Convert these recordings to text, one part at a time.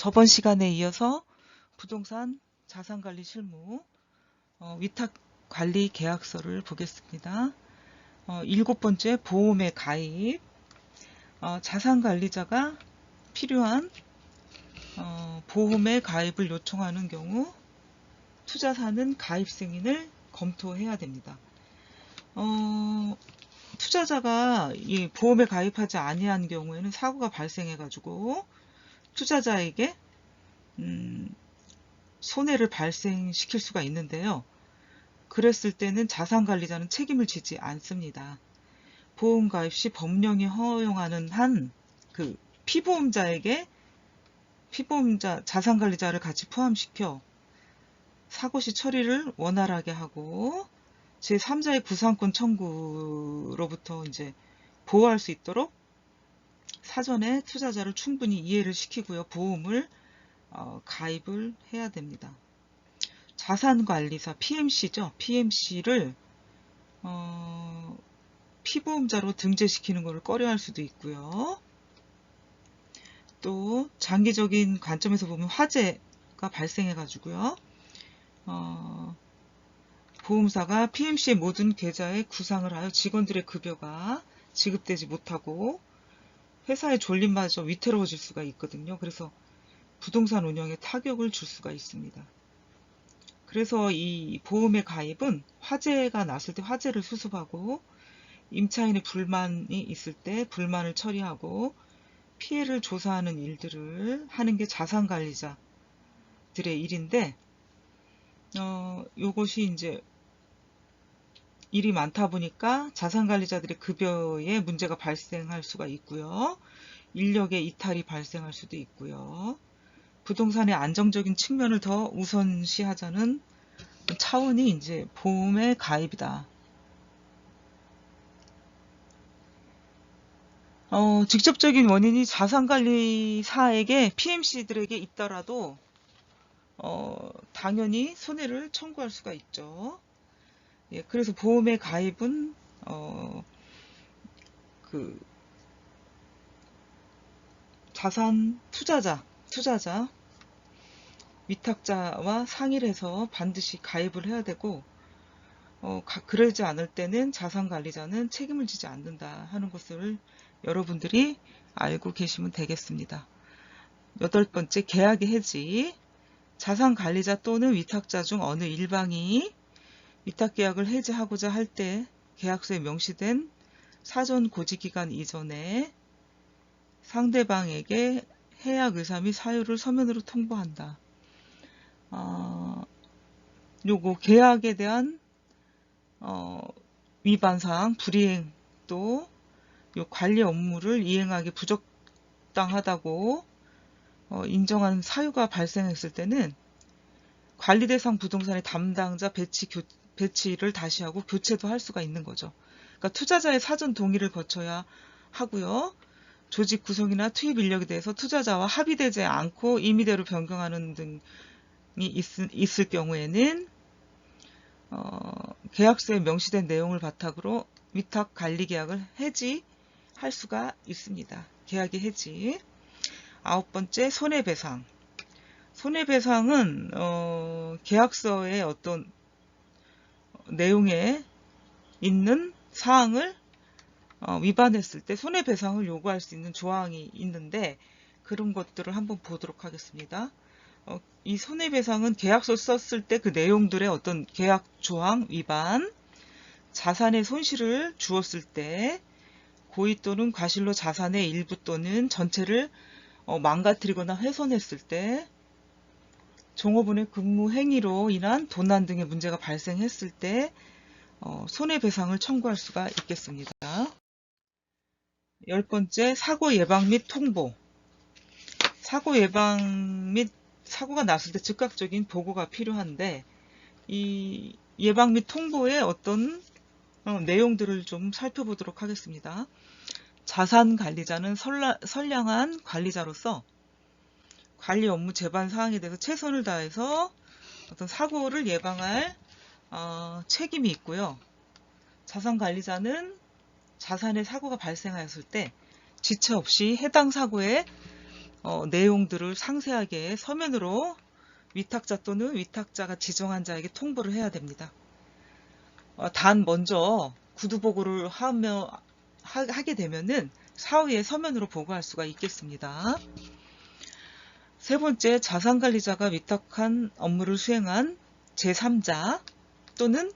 저번 시간에 이어서 부동산 자산관리 실무 위탁관리 계약서를 보겠습니다. 7번째 보험의 가입. 자산관리자가 필요한 보험의 가입을 요청하는 경우 투자사는 가입 승인을 검토해야 됩니다. 투자자가 이 보험에 가입하지 아니한 경우에는 사고가 발생해 가지고 투자자에게 손해를 발생시킬 수가 있는데요. 그랬을 때는 자산관리자는 책임을 지지 않습니다. 보험 가입 시 법령이 허용하는 한 그 피보험자에게 자산관리자를 같이 포함시켜 사고 시 처리를 원활하게 하고 제3자의 구상권 청구로부터 이제 보호할 수 있도록 사전에 투자자를 충분히 이해를 시키고요. 보험을 가입을 해야 됩니다. 자산관리사 PMC죠. PMC를 피보험자로 등재시키는 것을 꺼려할 수도 있고요. 또 장기적인 관점에서 보면 화재가 발생해 가지고요. 보험사가 PMC의 모든 계좌에 구상을 하여 직원들의 급여가 지급되지 못하고 회사의 존립마저 위태로워질 수가 있거든요. 그래서 부동산 운영에 타격을 줄 수가 있습니다. 그래서 이 보험의 가입은 화재가 났을 때 화재를 수습하고 임차인의 불만이 있을 때 불만을 처리하고 피해를 조사하는 일들을 하는 게 자산관리자들의 일인데 요것이 이제 일이 많다 보니까 자산관리자들의 급여에 문제가 발생할 수가 있고요. 인력의 이탈이 발생할 수도 있고요. 부동산의 안정적인 측면을 더 우선시하자는 차원이 이제 보험의 가입이다. 직접적인 원인이 자산관리사에게 PMC들에게 있더라도 당연히 손해를 청구할 수가 있죠. 예, 그래서 보험의 가입은 그 자산 투자자 위탁자와 상의를 해서 반드시 가입을 해야 되고 그러지 않을 때는 자산관리자는 책임을 지지 않는다 하는 것을 여러분들이 알고 계시면 되겠습니다. 8번째 계약의 해지. 자산관리자 또는 위탁자 중 어느 일방이 위탁계약을 해지하고자 할 때 계약서에 명시된 사전 고지기간 이전에 상대방에게 해약 의사 및 사유를 서면으로 통보한다. 요거 계약에 대한 위반사항, 불이행 또 요 관리 업무를 이행하기 부적당하다고 인정한 사유가 발생했을 때는 관리 대상 부동산의 담당자 배치를 다시 하고 교체도 할 수가 있는 거죠. 그러니까 투자자의 사전 동의를 거쳐야 하고요. 조직 구성이나 투입 인력에 대해서 투자자와 합의되지 않고 임의대로 변경하는 등이 있을 경우에는 계약서에 명시된 내용을 바탕으로 위탁 관리 계약을 해지할 수가 있습니다. 계약의 해지. 9번째 손해배상. 손해배상은 계약서의 어떤 내용에 있는 사항을 위반했을 때 손해배상을 요구할 수 있는 조항이 있는데 그런 것들을 한번 보도록 하겠습니다. 이 손해배상은 계약서 썼을 때 그 내용들의 어떤 계약 조항 위반, 자산의 손실을 주었을 때 고의 또는 과실로 자산의 일부 또는 전체를 망가뜨리거나 훼손했을 때 종업원의 근무 행위로 인한 도난 등의 문제가 발생했을 때 손해배상을 청구할 수가 있겠습니다. 10번째 사고 예방 및 통보. 사고 예방 및 사고가 났을 때 즉각적인 보고가 필요한데 이 예방 및 통보의 어떤 내용들을 좀 살펴보도록 하겠습니다. 자산관리자는 선량한 관리자로서 관리 업무 제반 사항에 대해서 최선을 다해서 어떤 사고를 예방할 책임이 있고요. 자산관리자는 자산의 사고가 발생하였을 때 지체 없이 해당 사고에 내용들을 상세하게 서면으로 위탁자 또는 위탁자가 지정한 자에게 통보를 해야 됩니다. 단 먼저 구두보고를 하게 되면은 사후에 서면으로 보고할 수가 있겠습니다. 세 번째, 자산관리자가 위탁한 업무를 수행한 제3자 또는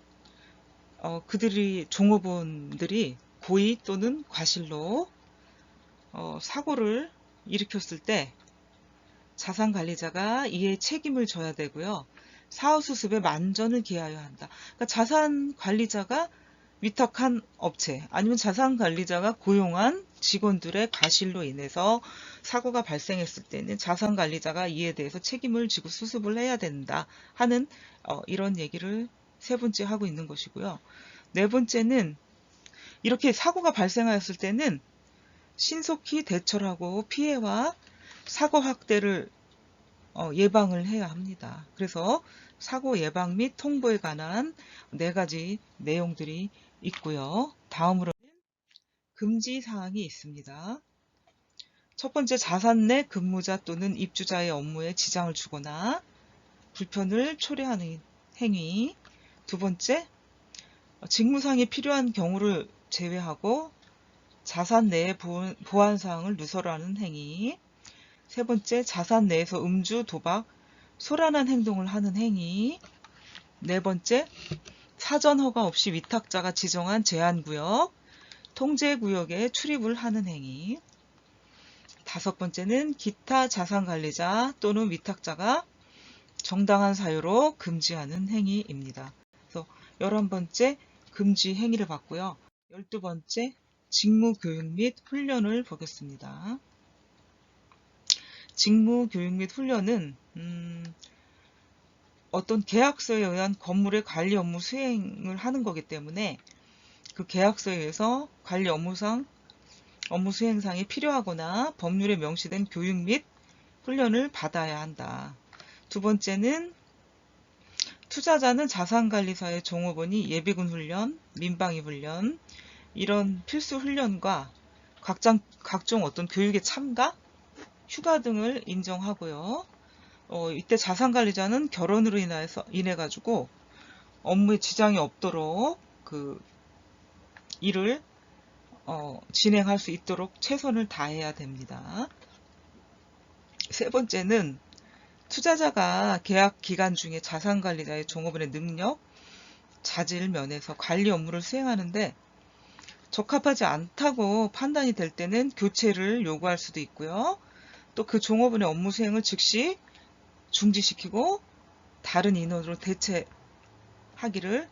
그들이 종업원들이 고의 또는 과실로 사고를 일으켰을 때 자산관리자가 이에 책임을 져야 되고요. 사후수습에 만전을 기하여야 한다. 그러니까 자산관리자가 위탁한 업체 아니면 자산관리자가 고용한 직원들의 과실로 인해서 사고가 발생했을 때는 자산관리자가 이에 대해서 책임을 지고 수습을 해야 된다 하는 이런 얘기를 세 번째 하고 있는 것이고요. 네 번째는 이렇게 사고가 발생하였을 때는 신속히 대처를 하고 피해와 사고 확대를 예방을 해야 합니다. 그래서 사고 예방 및 통보에 관한 4가지 내용들이 있고요. 다음으로는 금지 사항이 있습니다. 첫 번째, 자산 내 근무자 또는 입주자의 업무에 지장을 주거나 불편을 초래하는 행위. 두 번째, 직무상에 필요한 경우를 제외하고 자산 내의 보안사항을 누설하는 행위. 세 번째, 자산 내에서 음주, 도박, 소란한 행동을 하는 행위. 네 번째, 사전 허가 없이 위탁자가 지정한 제한구역, 통제구역에 출입을 하는 행위. 다섯 번째는 기타 자산관리자 또는 위탁자가 정당한 사유로 금지하는 행위입니다. 그래서 11번째 금지 행위를 봤고요. 12번째 직무교육 및 훈련을 보겠습니다. 직무교육 및 훈련은 어떤 계약서에 의한 건물의 관리 업무 수행을 하는 거기 때문에 그 계약서에 의해서 관리 업무 수행상에 필요하거나 법률에 명시된 교육 및 훈련을 받아야 한다. 두 번째는 투자자는 자산관리사의 종업원이 예비군 훈련, 민방위 훈련 이런 필수 훈련과 각종 어떤 교육에 참가, 휴가 등을 인정하고요. 이때 자산관리자는 결혼으로 인해 가지고 업무에 지장이 없도록 그 일을 진행할 수 있도록 최선을 다해야 됩니다. 세 번째는 투자자가 계약 기간 중에 자산관리자의 종업원의 능력, 자질 면에서 관리 업무를 수행하는데 적합하지 않다고 판단이 될 때는 교체를 요구할 수도 있고요. 또 그 종업원의 업무 수행을 즉시 중지시키고 다른 인원으로 대체하기를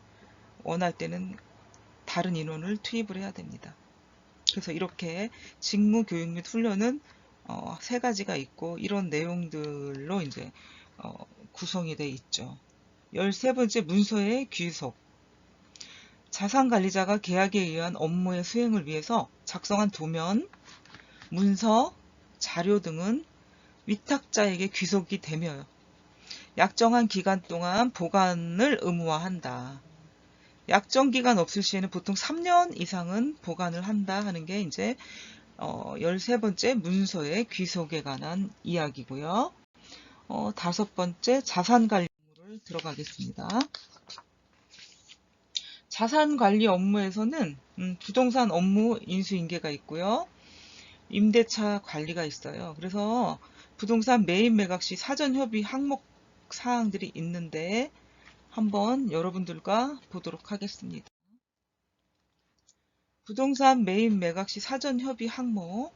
원할 때는 다른 인원을 투입을 해야 됩니다. 그래서 이렇게 직무 교육 및 훈련은 3가지가 있고 이런 내용들로 이제 구성이 되어 있죠. 13번째 문서의 귀속. 자산관리자가 계약에 의한 업무의 수행을 위해서 작성한 도면, 문서, 자료 등은 위탁자에게 귀속이 되며 약정한 기간 동안 보관을 의무화한다. 약정 기간 없을 시에는 보통 3년 이상은 보관을 한다 하는 게 이제 13번째 문서의 귀속에 관한 이야기고요. 5번째 자산관리 업무를 들어가겠습니다. 자산관리 업무에서는 부동산 업무 인수인계가 있고요. 임대차 관리가 있어요. 그래서 부동산 매입 매각 시 사전 협의 항목 사항들이 있는데 한번 여러분들과 보도록 하겠습니다. 부동산 매입 매각 시 사전 협의 항목,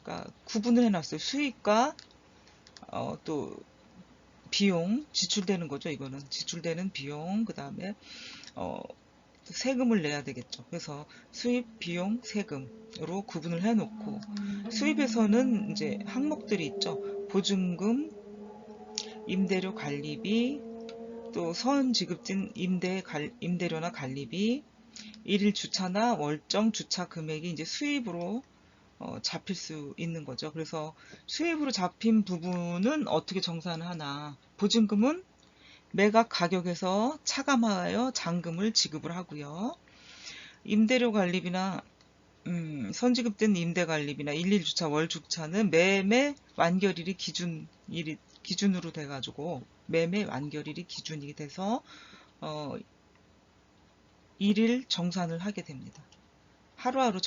그러니까 구분을 해놨어요. 수익과 또 비용 지출되는 거죠. 이거는 지출되는 비용, 그 다음에 세금을 내야 되겠죠. 그래서 수입, 비용, 세금으로 구분을 해놓고 수입에서는 이제 항목들이 있죠. 보증금, 임대료 관리비, 또 선 지급된 임대료나 관리비, 일일 주차나 월정 주차 금액이 이제 수입으로 잡힐 수 있는 거죠. 그래서 수입으로 잡힌 부분은 어떻게 정산을 하나? 보증금은 매각 가격에서 차감하여 잔금을 지급을 하고요. 임대료 관리비나 선지급된 임대관리비나 1일주차, 월주차는 매매 완결일이 기준으로 돼가지고 매매 완결일이 기준이 돼서 1일 정산을 하게 됩니다. 하루하루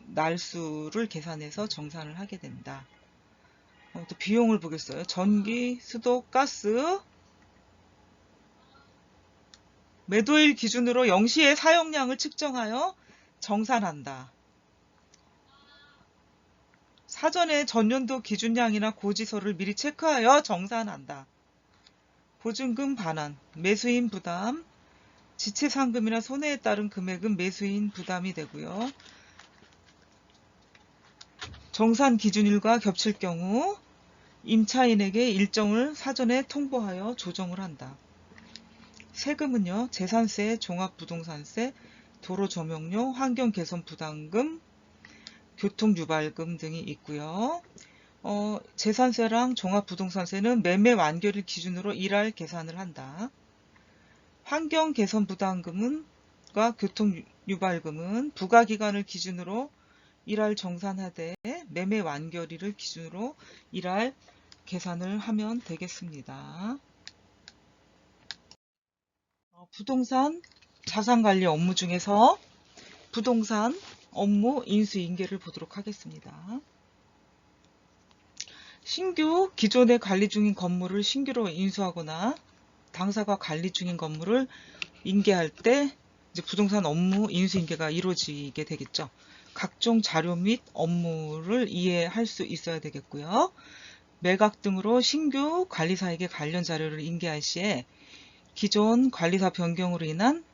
날수를 계산해서 정산을 하게 된다. 또 비용을 보겠어요. 전기, 수도, 가스 매도일 기준으로 0시에 사용량을 측정하여 정산한다. 사전에 전년도 기준량이나 고지서를 미리 체크하여 정산한다. 보증금 반환, 매수인 부담, 지체상금이나 손해에 따른 금액은 매수인 부담이 되고요. 정산 기준일과 겹칠 경우 임차인에게 일정을 사전에 통보하여 조정을 한다. 세금은요, 재산세, 종합부동산세, 도로조명료, 환경개선부담금, 교통유발금 등이 있고요. 재산세랑 종합부동산세는 매매 완결일 기준으로 1할 계산을 한다. 환경개선부담금과 교통유발금은 부가기간을 기준으로 1할 정산하되 매매 완결일을 기준으로 1할 계산을 하면 되겠습니다. 부동산 자산관리 업무 중에서 부동산 업무 인수인계를 보도록 하겠습니다. 신규 기존에 관리 중인 건물을 신규로 인수하거나 당사가 관리 중인 건물을 인계할 때 이제 부동산 업무 인수인계가 이루어지게 되겠죠. 각종 자료 및 업무를 이해할 수 있어야 되겠고요. 매각 등으로 신규 관리사에게 관련 자료를 인계할 시에 기존 관리사 변경으로 인한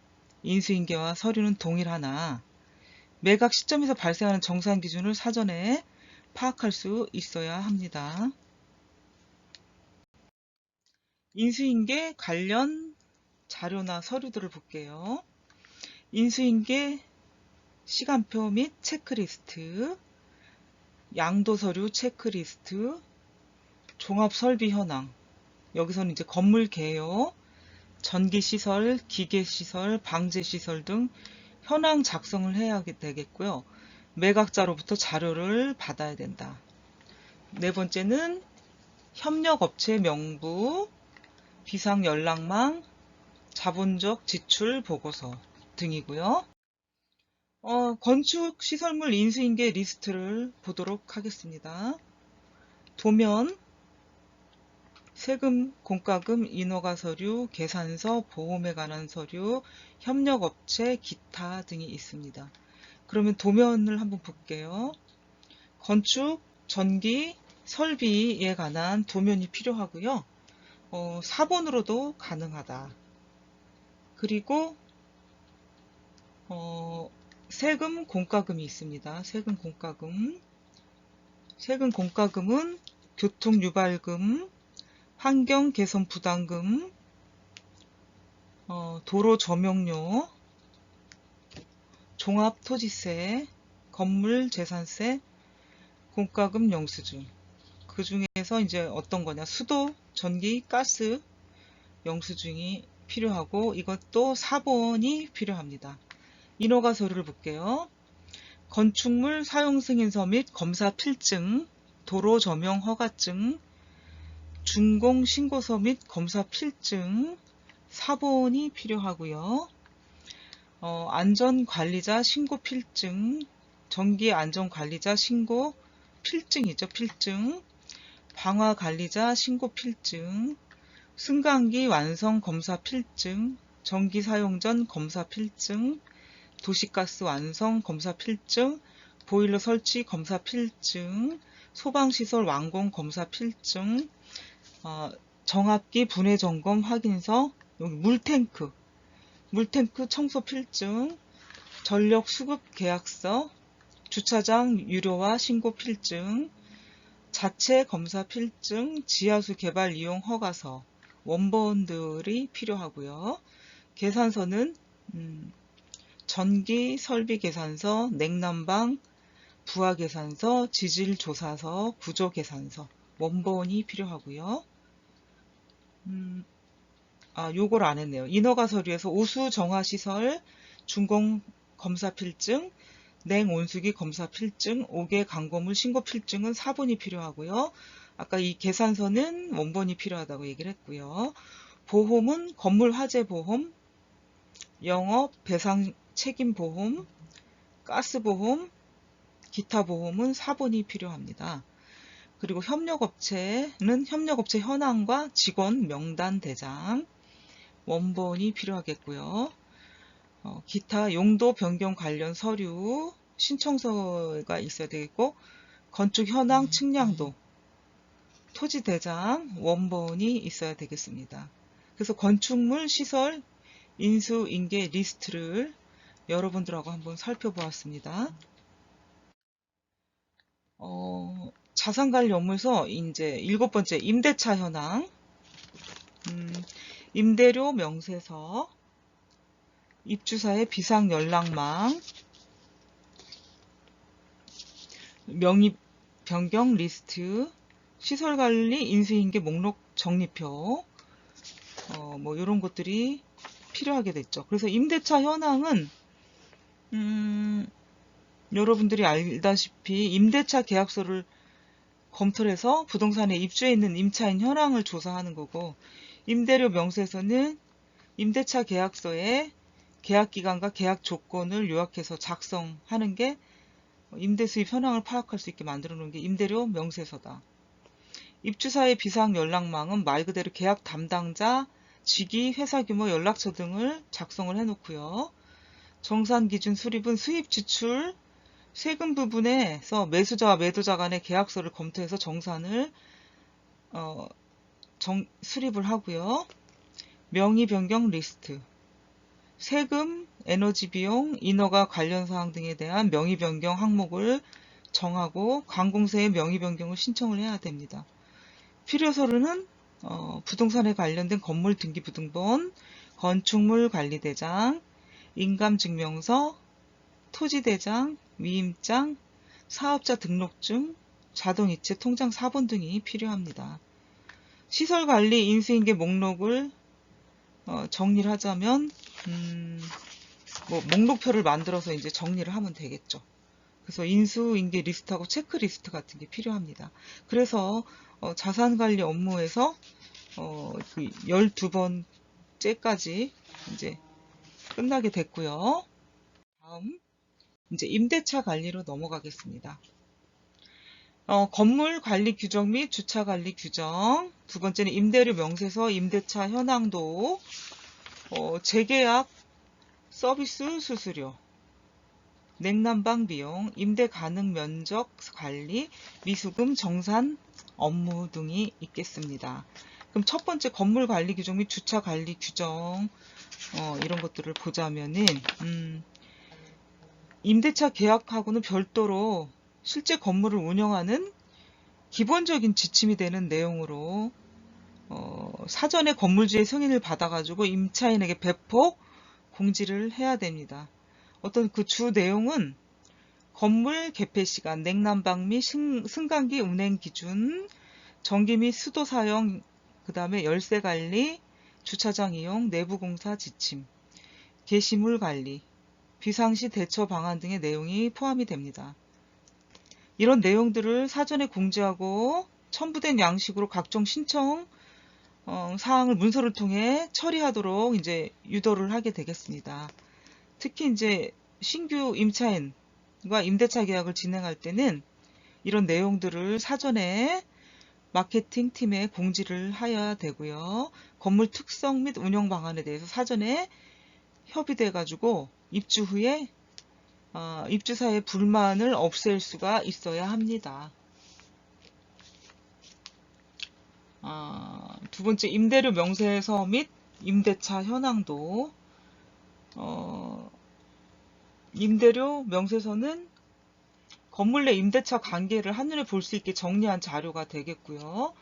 인수인계와 서류는 동일하나 매각 시점에서 발생하는 정산 기준을 사전에 파악할 수 있어야 합니다. 인수인계 관련 자료나 서류들을 볼게요. 인수인계 시간표 및 체크리스트, 양도서류 체크리스트, 종합설비 현황, 여기서는 이제 건물 개요, 전기시설, 기계시설, 방제시설 등 현황 작성을 해야 되겠고요. 매각자로부터 자료를 받아야 된다. 네 번째는 협력업체 명부, 비상연락망, 자본적 지출 보고서 등이고요. 건축시설물 인수인계 리스트를 보도록 하겠습니다. 도면, 세금, 공과금, 인허가 서류, 계산서, 보험에 관한 서류, 협력업체, 기타 등이 있습니다. 그러면 도면을 한번 볼게요. 건축, 전기, 설비에 관한 도면이 필요하고요. 4번으로도 가능하다. 그리고 세금, 공과금이 있습니다. 세금, 공과금. 세금, 공과금은 교통유발금, 환경개선부담금, 도로조명료, 종합토지세, 건물재산세, 공과금, 영수증. 그 중에서 이제 어떤 거냐? 수도, 전기, 가스, 영수증이 필요하고 이것도 4번이 필요합니다. 인허가 서류를 볼게요. 건축물 사용승인서 및 검사 필증, 도로 조명 허가증, 준공 신고서 및 검사 필증 4번이 필요하고요. 안전관리자 신고 필증, 전기 안전관리자 신고 필증이죠. 필증, 방화관리자 신고 필증, 승강기 완성 검사 필증, 전기 사용 전 검사 필증, 도시가스 완성 검사 필증, 보일러 설치 검사 필증, 소방시설 완공 검사 필증, 정압기 분해 점검 확인서, 여기 물탱크 청소 필증, 전력 수급 계약서, 주차장 유료화 신고 필증, 자체 검사 필증, 지하수 개발 이용 허가서, 원본들이 필요하고요. 계산서는 전기 설비 계산서, 냉난방 부하 계산서, 지질 조사서, 구조 계산서, 원본이 필요하고요. 요걸 안 했네요. 인허가 서류에서 오수 정화 시설 준공 검사 필증, 냉온수기 검사 필증, 5개 광고물 신고 필증은 4번이 필요하고요. 아까 이 계산서는 원본이 필요하다고 얘기를 했고요. 보험은 건물 화재 보험, 영업 배상 책임 보험, 가스 보험, 기타 보험은 4번이 필요합니다. 그리고 협력업체는 협력업체 현황과 직원 명단 대장 원본이 필요하겠고요. 기타 용도 변경 관련 서류 신청서가 있어야 되겠고, 건축 현황 측량도 토지 대장 원본이 있어야 되겠습니다. 그래서 건축물 시설 인수인계 리스트를 여러분들하고 한번 살펴보았습니다. 자산관리 업무에서 이제 7번째 임대차 현황, 임대료 명세서, 입주사의 비상 연락망, 명의 변경 리스트, 시설관리 인수인계 목록 정리표, 뭐 이런 것들이 필요하게 됐죠. 그래서 임대차 현황은 여러분들이 알다시피 임대차 계약서를 검토를 해서 부동산에 입주해 있는 임차인 현황을 조사하는 거고, 임대료 명세서는 임대차 계약서에 계약기간과 계약 조건을 요약해서 작성하는 게 임대 수입 현황을 파악할 수 있게 만들어 놓은 게 임대료 명세서다. 입주사의 비상 연락망은 말 그대로 계약 담당자, 직위, 회사 규모, 연락처 등을 작성을 해 놓고요. 정산 기준 수립은 수입 지출, 세금 부분에서 매수자와 매도자 간의 계약서를 검토해서 정산을 수립을 하고요. 명의 변경 리스트, 세금, 에너지 비용, 인허가 관련 사항 등에 대한 명의 변경 항목을 정하고 관공서에 명의 변경을 신청을 해야 됩니다. 필요 서류는 부동산에 관련된 건물 등기부등본, 건축물 관리대장, 인감증명서, 토지대장, 위임장, 사업자 등록증, 자동이체 통장 4번 등이 필요합니다. 시설관리 인수인계 목록을 정리를 하자면 뭐 목록표를 만들어서 이제 정리를 하면 되겠죠. 그래서 인수인계 리스트하고 체크리스트 같은 게 필요합니다. 그래서 자산관리 업무에서 그 12번째까지 이제 끝나게 됐고요. 다음 이제 임대차 관리로 넘어가겠습니다. 건물 관리 규정 및 주차 관리 규정, 두 번째는 임대료 명세서, 임대차 현황도, 재계약 서비스 수수료, 냉난방 비용, 임대 가능 면적 관리, 미수금 정산 업무 등이 있겠습니다. 그럼 첫 번째 건물 관리 규정 및 주차 관리 규정, 이런 것들을 보자면은 임대차 계약하고는 별도로 실제 건물을 운영하는 기본적인 지침이 되는 내용으로 사전에 건물주의 승인을 받아가지고 임차인에게 배포 공지를 해야 됩니다. 어떤 그 주 내용은 건물 개폐 시간, 냉난방 및 승강기 운행 기준, 전기 및 수도 사용, 그 다음에 열쇠 관리, 주차장 이용, 내부 공사 지침, 게시물 관리, 비상시 대처 방안 등의 내용이 포함이 됩니다. 이런 내용들을 사전에 공지하고 첨부된 양식으로 각종 신청 사항을 문서를 통해 처리하도록 이제 유도를 하게 되겠습니다. 특히 이제 신규 임차인과 임대차 계약을 진행할 때는 이런 내용들을 사전에 마케팅 팀에 공지를 해야 되고요. 건물 특성 및 운영 방안에 대해서 사전에 협의돼 가지고 입주 후에 입주사의 불만을 없앨 수가 있어야 합니다. 두 번째, 임대료 명세서 및 임대차 현황도, 임대료 명세서는 건물 내 임대차 관계를 한눈에 볼 수 있게 정리한 자료가 되겠고요.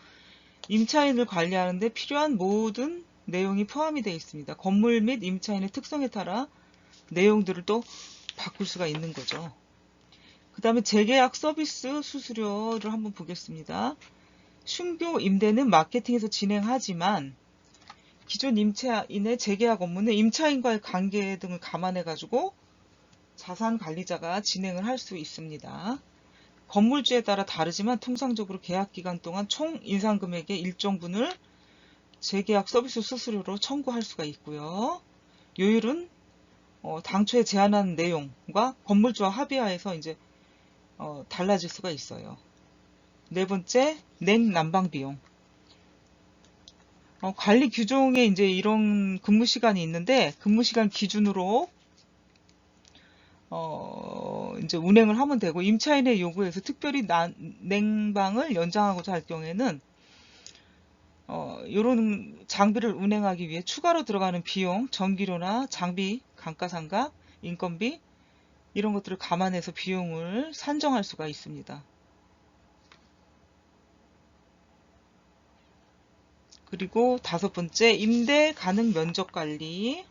임차인을 관리하는 데 필요한 모든 내용이 포함이 되어 있습니다. 건물 및 임차인의 특성에 따라 내용들을 또 바꿀 수가 있는 거죠. 그 다음에 재계약 서비스 수수료를 한번 보겠습니다. 신규 임대는 마케팅에서 진행하지만 기존 임차인의 재계약 업무는 임차인과의 관계 등을 감안해 가지고 자산관리자가 진행을 할 수 있습니다. 건물주에 따라 다르지만 통상적으로 계약기간 동안 총 인상금액의 일정분을 재계약 서비스 수수료로 청구할 수가 있고요. 요율은 당초에 제안한 내용과 건물주와 합의하에서 이제 달라질 수가 있어요. 네 번째, 냉난방 비용. 관리 규정에 이제 이런 근무 시간이 있는데 근무 시간 기준으로 이제 운행을 하면 되고 임차인의 요구에서 특별히 냉방을 연장하고자 할 경우에는 이런 장비를 운행하기 위해 추가로 들어가는 비용, 전기료나 장비, 감가상각, 인건비 이런 것들을 감안해서 비용을 산정할 수가 있습니다. 그리고 다섯 번째, 임대 가능 면적 관리.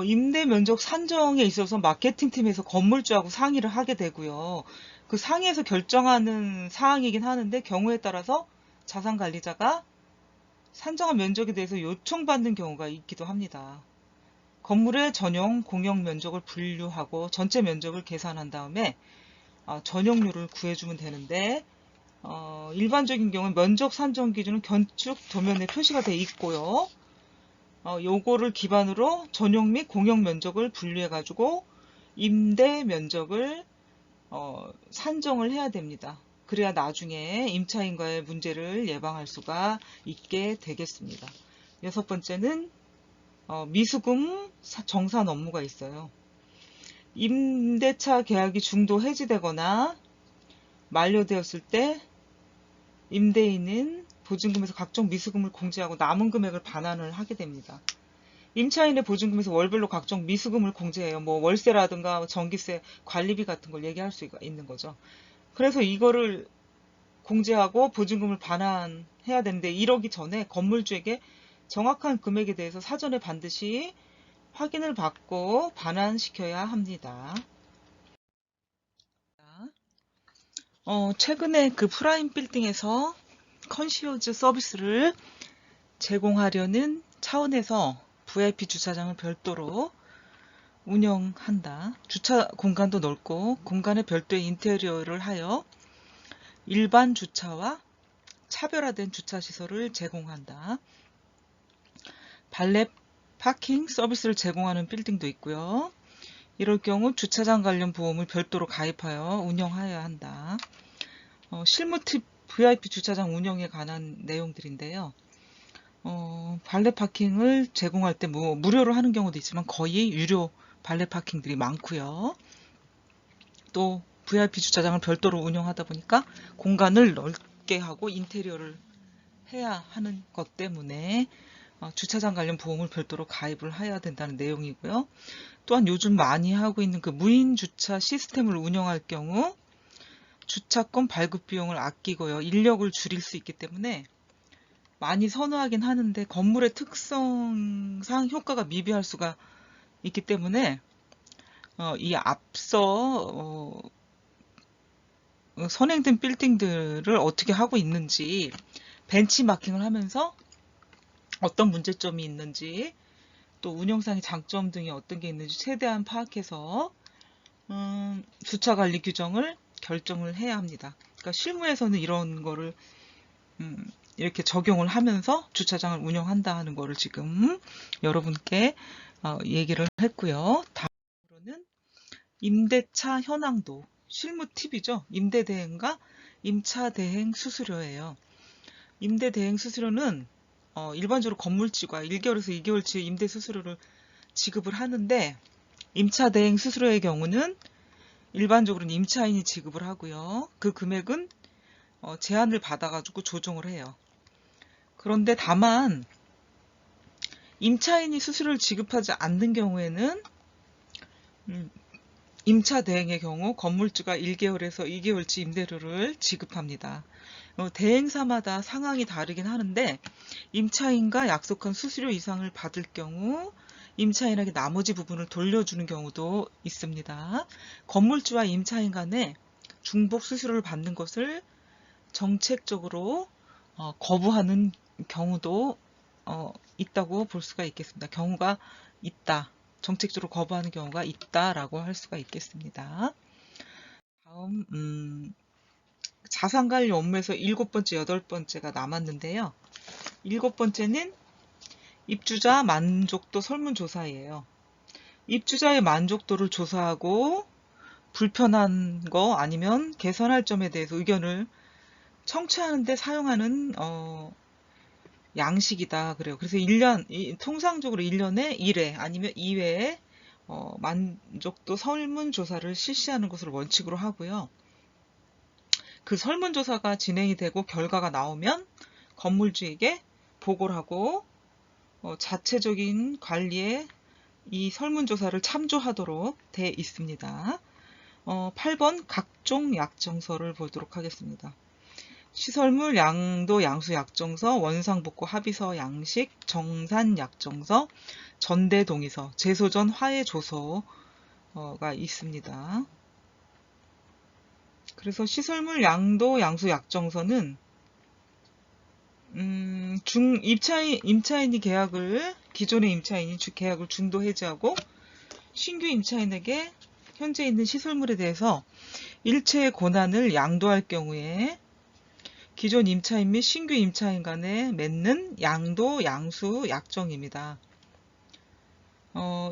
임대 면적 산정에 있어서 마케팅팀에서 건물주하고 상의를 하게 되고요. 그 상의에서 결정하는 사항이긴 하는데 경우에 따라서 자산관리자가 산정한 면적에 대해서 요청받는 경우가 있기도 합니다. 건물의 전용 공용 면적을 분류하고 전체 면적을 계산한 다음에 전용료를 구해주면 되는데 일반적인 경우는 면적 산정 기준은 건축 도면에 표시가 되어 있고요. 요거를 기반으로 전용 및 공용 면적을 분류해 가지고 임대 면적을 산정을 해야 됩니다. 그래야 나중에 임차인과의 문제를 예방할 수가 있게 되겠습니다. 여섯 번째는 미수금 정산 업무가 있어요. 임대차 계약이 중도 해지되거나 만료되었을 때 임대인은 보증금에서 각종 미수금을 공제하고 남은 금액을 반환을 하게 됩니다. 임차인의 보증금에서 월별로 각종 미수금을 공제해요. 뭐 월세라든가 전기세, 관리비 같은 걸 얘기할 수가 있는 거죠. 그래서 이거를 공제하고 보증금을 반환해야 되는데 이러기 전에 건물주에게 정확한 금액에 대해서 사전에 반드시 확인을 받고 반환시켜야 합니다. 최근에 그 프라임 빌딩에서 컨시어즈 서비스를 제공하려는 차원에서 VIP 주차장을 별도로 운영한다. 주차 공간도 넓고 공간에 별도의 인테리어를 하여 일반 주차와 차별화된 주차 시설을 제공한다. 발렛 파킹 서비스를 제공하는 빌딩도 있고요. 이럴 경우 주차장 관련 보험을 별도로 가입하여 운영하여야 한다. 실무 팁 VIP 주차장 운영에 관한 내용들인데요. 발렛 파킹을 제공할 때 무료로 하는 경우도 있지만 거의 유료 발렛 파킹들이 많고요. 또 VIP 주차장을 별도로 운영하다 보니까 공간을 넓게 하고 인테리어를 해야 하는 것 때문에 주차장 관련 보험을 별도로 가입을 해야 된다는 내용이고요. 또한 요즘 많이 하고 있는 그 무인 주차 시스템을 운영할 경우 주차권 발급 비용을 아끼고요. 인력을 줄일 수 있기 때문에 많이 선호하긴 하는데 건물의 특성상 효과가 미비할 수가 있기 때문에 이 앞서 선행된 빌딩들을 어떻게 하고 있는지 벤치마킹을 하면서 어떤 문제점이 있는지 또 운영상의 장점 등이 어떤 게 있는지 최대한 파악해서 주차관리 규정을 결정을 해야 합니다. 그러니까 실무에서는 이런 거를 이렇게 적용을 하면서 주차장을 운영한다 하는 거를 지금 여러분께 얘기를 했고요. 다음으로는 임대차 현황도 실무 팁이죠. 임대대행과 임차대행 수수료예요. 임대대행 수수료는 일반적으로 건물주가 1개월에서 2개월치 임대 수수료를 지급을 하는데 임차대행 수수료의 경우는 일반적으로는 임차인이 지급을 하고요. 그 금액은 제한을 받아가지고 조정을 해요. 그런데 다만 임차인이 수수료를 지급하지 않는 경우에는 임차 대행의 경우 건물주가 1개월에서 2개월치 임대료를 지급합니다. 대행사마다 상황이 다르긴 하는데 임차인과 약속한 수수료 이상을 받을 경우 임차인에게 나머지 부분을 돌려주는 경우도 있습니다. 건물주와 임차인 간에 중복 수수료를 받는 것을 정책적으로 거부하는 경우도 있다고 볼 수가 있겠습니다. 경우가 있다. 정책적으로 거부하는 경우가 있다라고 할 수가 있겠습니다. 다음 자산관리 업무에서 7번째, 8번째가 남았는데요. 7번째는 입주자 만족도 설문조사예요. 입주자의 만족도를 조사하고 불편한 거 아니면 개선할 점에 대해서 의견을 청취하는 데 사용하는 양식이다 그래요. 그래서 통상적으로 1년에 1회 아니면 2회에 만족도 설문조사를 실시하는 것을 원칙으로 하고요. 그 설문조사가 진행이 되고 결과가 나오면 건물주에게 보고를 하고 자체적인 관리에 이 설문조사를 참조하도록 돼 있습니다. 8번 각종 약정서를 보도록 하겠습니다. 시설물 양도 양수 약정서, 원상복구 합의서 양식, 정산 약정서, 전대 동의서, 제소전 화해 조서가 있습니다. 그래서 시설물 양도 양수 약정서는 임차인이 기존의 임차인이 계약을 중도 해지하고 신규 임차인에게 현재 있는 시설물에 대해서 일체의 권한을 양도할 경우에 기존 임차인 및 신규 임차인 간에 맺는 양도 양수 약정입니다.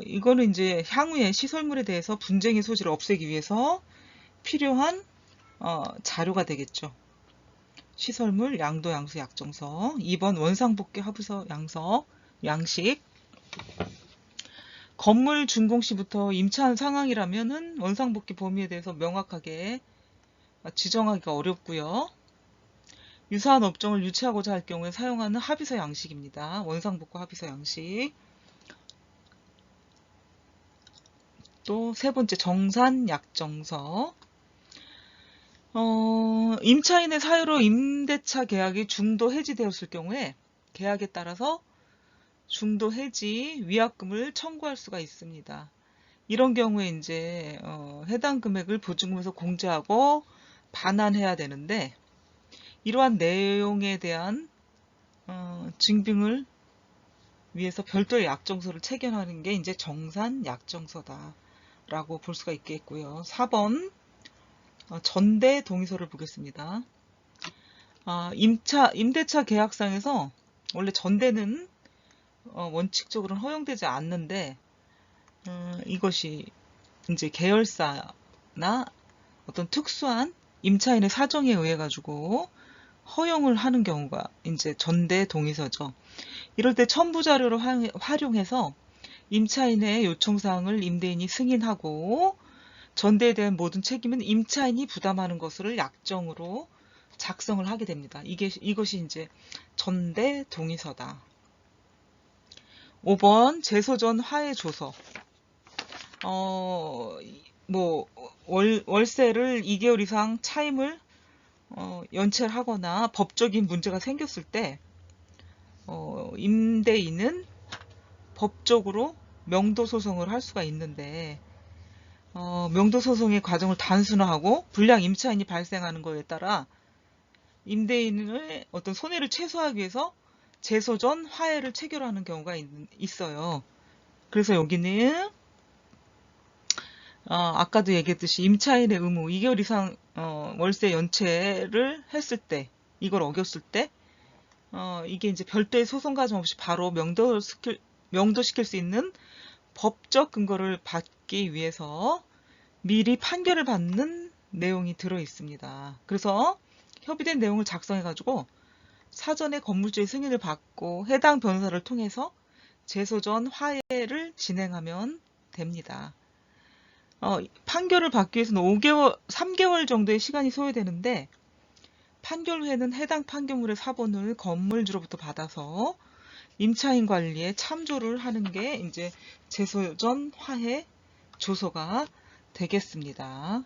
이거는 이제 향후에 시설물에 대해서 분쟁의 소지를 없애기 위해서 필요한 자료가 되겠죠. 시설물 양도 양수 약정서. 2번 원상복귀 합의서 양식. 건물 준공 시부터 임차한 상황이라면은 원상복귀 범위에 대해서 명확하게 지정하기가 어렵고요. 유사한 업종을 유치하고자 할 경우에 사용하는 합의서 양식입니다. 원상복구 합의서 양식. 또 세 번째 정산 약정서. 임차인의 사유로 임대차 계약이 중도 해지되었을 경우에 계약에 따라서 중도 해지 위약금을 청구할 수가 있습니다. 이런 경우에 이제 해당 금액을 보증금에서 공제하고 반환해야 되는데 이러한 내용에 대한 증빙을 위해서 별도의 약정서를 체결하는 게 이제 정산 약정서다라고 볼 수가 있겠고요. 4번 전대 동의서를 보겠습니다. 임대차 계약상에서 원래 전대는 원칙적으로는 허용되지 않는데 이것이 이제 계열사나 어떤 특수한 임차인의 사정에 의해 가지고 허용을 하는 경우가 이제 전대 동의서죠. 이럴 때 첨부 자료를 활용해서 임차인의 요청사항을 임대인이 승인하고 전대에 대한 모든 책임은 임차인이 부담하는 것을 약정으로 작성을 하게 됩니다. 이것이 이제 전대 동의서다. 5번 제소전 화해 조서. 월세를 2개월 이상 차임을 연체를 하거나 법적인 문제가 생겼을 때 임대인은 법적으로 명도소송을 할 수가 있는데 명도소송의 과정을 단순화하고 불량 임차인이 발생하는 것에 따라 임대인의 어떤 손해를 최소화하기 위해서 제소전 화해를 체결하는 경우가 있어요. 그래서 여기는 아까도 얘기했듯이 임차인의 의무 2개월 이상 월세 연체를 했을 때 이걸 어겼을 때 이게 이제 별도의 소송 과정 없이 바로 명도시킬 수 있는 법적 근거를 받기 위해서 미리 판결을 받는 내용이 들어 있습니다. 그래서 협의된 내용을 작성해 가지고 사전에 건물주의 승인을 받고 해당 변호사를 통해서 제소전 화해를 진행하면 됩니다. 판결을 받기 위해서는 3개월 정도의 시간이 소요되는데 판결 후에는 해당 판결물의 사본을 건물주로부터 받아서 임차인 관리에 참조를 하는 게 이제 제소전 화해 조서가 되겠습니다.